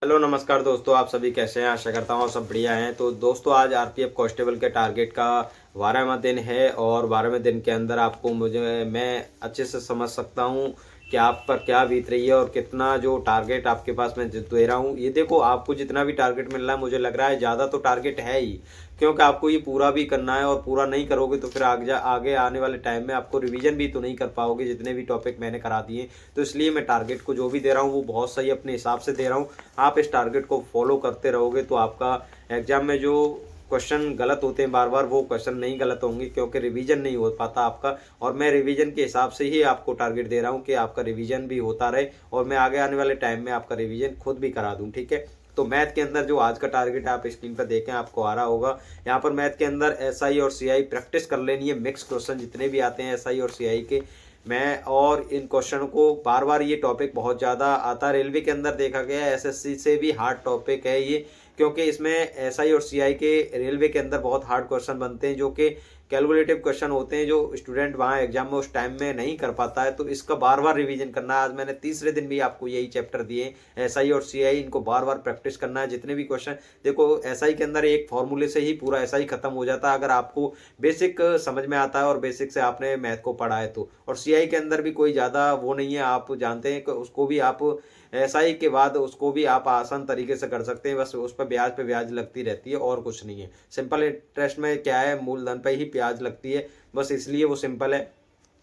Hello नमस्कार दोस्तों, आप सभी कैसे हैं। आशा करता हूँ आप सब बढ़िया हैं। तो दोस्तों, आज आरपीएफ कांस्टेबल के टारगेट का 12वां दिन है और 12वें दिन के अंदर आपको मैं अच्छे से समझ सकता हूँ कि आप पर क्या बीत रही है और कितना जो टारगेट आपके पास मैं दे रहा हूँ। ये देखो, आपको जितना भी टारगेट मिल रहा है, मुझे लग रहा है ज़्यादा तो टारगेट है ही, क्योंकि आपको ये पूरा भी करना है और पूरा नहीं करोगे तो फिर आगे आने वाले टाइम में आपको रिवीजन भी तो नहीं कर पाओगे जितने भी टॉपिक मैंने करा दिए। तो इसलिए मैं टारगेट को जो भी दे रहा हूँ वो बहुत सही अपने हिसाब से दे रहा हूँ। आप इस टारगेट को फॉलो करते रहोगे तो आपका एग्जाम में जो क्वेश्चन गलत होते हैं बार बार, वो क्वेश्चन नहीं गलत होंगे, क्योंकि रिवीजन नहीं हो पाता आपका। और मैं रिवीजन के हिसाब से ही आपको टारगेट दे रहा हूँ कि आपका रिवीजन भी होता रहे और मैं आगे आने वाले टाइम में आपका रिवीजन खुद भी करा दूँ। ठीक है। तो मैथ के अंदर जो आज का टारगेट है, आप स्क्रीन पर देखें, आपको आ रहा होगा। यहाँ पर मैथ के अंदर एसआई और सीआई प्रैक्टिस कर लेनी है। मिक्स क्वेश्चन जितने भी आते हैं एसआई और सीआई के, मैं और इन क्वेश्चन को बार बार, ये टॉपिक बहुत ज़्यादा आता है। रेलवे के अंदर देखा गया है, एसएससी से भी हार्ड टॉपिक है ये, क्योंकि इसमें एसआई और सीआई के रेलवे के अंदर बहुत हार्ड क्वेश्चन बनते हैं, जो कि कैलकुलेटिव क्वेश्चन होते हैं, जो स्टूडेंट वहाँ एग्जाम में उस टाइम में नहीं कर पाता है। तो इसका बार बार रिवीजन करना है। आज मैंने तीसरे दिन भी आपको यही चैप्टर दिए, एसआई और सीआई, इनको बार बार प्रैक्टिस करना है। जितने भी क्वेश्चन, देखो एसआई के अंदर एक फॉर्मूले से ही पूरा एसआई खत्म हो जाता है, अगर आपको बेसिक समझ में आता है और बेसिक से आपने मैथ को पढ़ा है तो। और सीआई के अंदर भी कोई ज़्यादा वो नहीं है, आप जानते हैं कि उसको भी आप एसआई के बाद उसको भी आप आसान तरीके से कर सकते हैं। बस उस पर ब्याज पे ब्याज लगती रहती है और कुछ नहीं है। सिंपल इंटरेस्ट में क्या है, मूलधन पे ही ब्याज लगती है, बस इसलिए वो सिंपल है।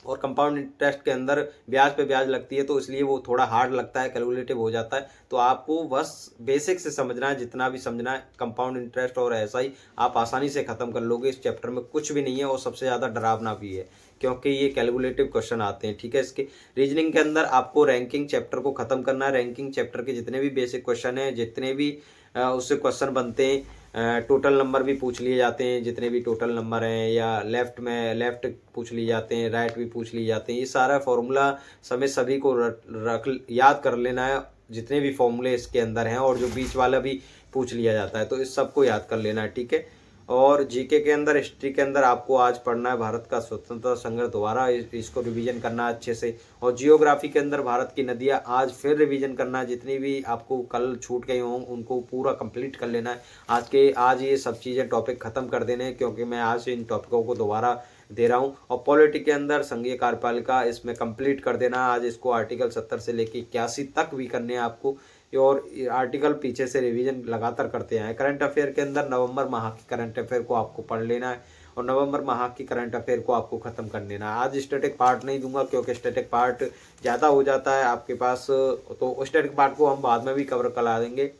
और कंपाउंड इंटरेस्ट के अंदर ब्याज पे ब्याज लगती है, तो इसलिए वो थोड़ा हार्ड लगता है, कैलकुलेटिव हो जाता है। तो आपको बस बेसिक से समझना है, जितना भी समझना है। कंपाउंड इंटरेस्ट और एसआई आप आसानी से खत्म कर लोगे। इस चैप्टर में कुछ भी नहीं है और सबसे ज़्यादा डरावना भी है, क्योंकि ये कैलकुलेटिव क्वेश्चन आते हैं। ठीक है। इसके रीजनिंग के अंदर आपको रैंकिंग चैप्टर को खत्म करना है। रैंकिंग चैप्टर के जितने भी बेसिक क्वेश्चन हैं, जितने भी उससे क्वेश्चन बनते हैं, टोटल नंबर भी पूछ लिए जाते हैं, जितने भी टोटल नंबर हैं, या लेफ्ट पूछ लिए जाते हैं, राइट भी पूछ लिए जाते हैं। ये सारा फॉर्मूला समय सभी को रख याद कर लेना है, जितने भी फॉर्मूले इसके अंदर हैं, और जो बीच वाला भी पूछ लिया जाता है, तो इस सबको याद कर लेना है। ठीक है। और जीके के अंदर, हिस्ट्री के अंदर आपको आज पढ़ना है भारत का स्वतंत्रता संग्राम, दोबारा इसको रिवीजन करना है अच्छे से। और जियोग्राफी के अंदर भारत की नदियाँ आज फिर रिवीजन करना है। जितनी भी आपको कल छूट गई हों उनको पूरा कंप्लीट कर लेना है। आज ये सब चीज़ें टॉपिक ख़त्म कर देने हैं, क्योंकि मैं आज इन टॉपिकों को दोबारा दे रहा हूँ। और पॉलिटी के अंदर संघीय कार्यपालिका, इसमें कंप्लीट कर देना है। आज इसको आर्टिकल 70 से लेकर 81 तक भी करने हैं आपको, और आर्टिकल पीछे से रिवीजन लगातार करते हैं। करंट अफेयर के अंदर नवंबर माह की करंट अफेयर को आपको पढ़ लेना है, और नवंबर माह की करंट अफेयर को आपको खत्म कर देना है। आज स्टैटिक पार्ट नहीं दूंगा, क्योंकि स्टैटिक पार्ट ज़्यादा हो जाता है आपके पास, तो स्टैटिक पार्ट को हम बाद में भी कवर करा देंगे।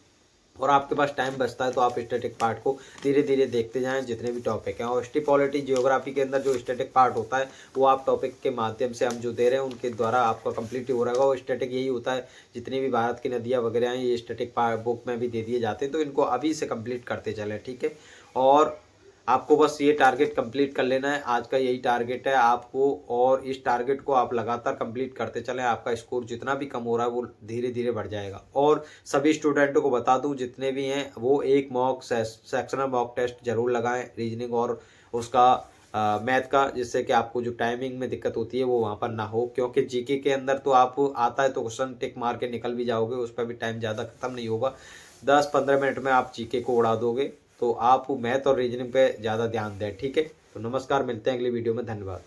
और आपके पास टाइम बचता है तो आप स्टैटिक पार्ट को धीरे धीरे देखते जाएं, जितने भी टॉपिक हैं। और हिस्ट्री, पॉलिटी, जियोग्राफी के अंदर जो स्टैटिक पार्ट होता है, वो आप टॉपिक के माध्यम से हम जो दे रहे हैं उनके द्वारा आपका कंप्लीट हो रहेगा। और स्टैटिक यही होता है, जितनी भी भारत की नदियाँ वगैरह हैं, ये स्टैटिक बुक में भी दे दिए जाते हैं, तो इनको अभी से कंप्लीट करते चलें। ठीक है। और आपको बस ये टारगेट कंप्लीट कर लेना है। आज का यही टारगेट है आपको, और इस टारगेट को आप लगातार कंप्लीट करते चलें। आपका स्कोर जितना भी कम हो रहा है वो धीरे धीरे बढ़ जाएगा। और सभी स्टूडेंटों को बता दूं, जितने भी हैं, वो एक सेक्शनल मॉक टेस्ट जरूर लगाएं, रीजनिंग और उसका मैथ का, जिससे कि आपको जो टाइमिंग में दिक्कत होती है वो वहाँ पर ना हो। क्योंकि जीके के अंदर तो आप आता है तो क्वेश्चन टिक मार के निकल भी जाओगे, उस पर भी टाइम ज़्यादा खत्म नहीं होगा। 10-15 मिनट में आप जीके को उड़ा दोगे। तो आप मैथ और रीजनिंग पे ज़्यादा ध्यान दें। ठीक है। तो नमस्कार, मिलते हैं अगली वीडियो में। धन्यवाद।